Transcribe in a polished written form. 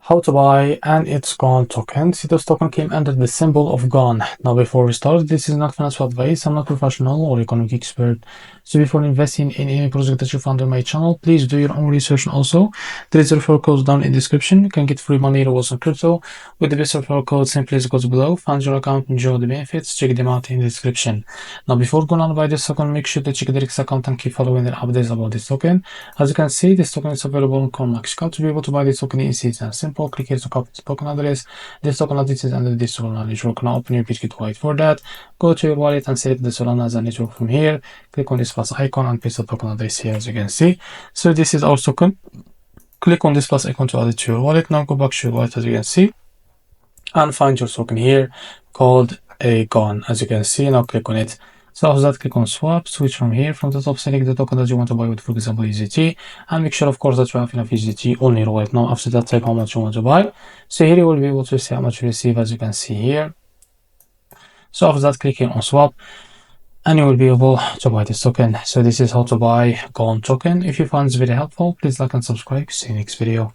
how to buy and it's gone token. See, this token came under the symbol of gone. Now before we start, this is not financial advice. I'm not professional or economic expert, so before investing in any project that you find on my channel, please do your own research. And also there is a referral code down in the description. You can get free money rewards on crypto with the best referral code. Simply goes below, find your account, enjoy the benefits, check them out in the description. Now before going on buy this token, make sure to check the REFERRAL account and keep following the updates about this token. As you can see, this token is available on MEXC. To be able to buy this token is easy and simple. Click here to copy the token address. This token address is under this Solana network. Now open your KUCOIN. For that, go to your wallet and select the Solana as a network from here. Click on this plus icon and paste the token address here, as you can see. So this is our token. Click on this plus icon to add it to your wallet. Now go back to your wallet, as you can see, and find your token here called a gone, as you can see. Now click on it. So after that, click on swap, switch from here. From the top, select the token that you want to buy with, for example, USDT, and make sure, of course, that you have enough USDT on your wallet. Now after that, type how much you want to buy. So here you will be able to see how much you receive, as you can see here. So after that, click here on swap, and you will be able to buy this token. So this is how to buy gone token. If you find this video helpful, please like and subscribe. See you next video.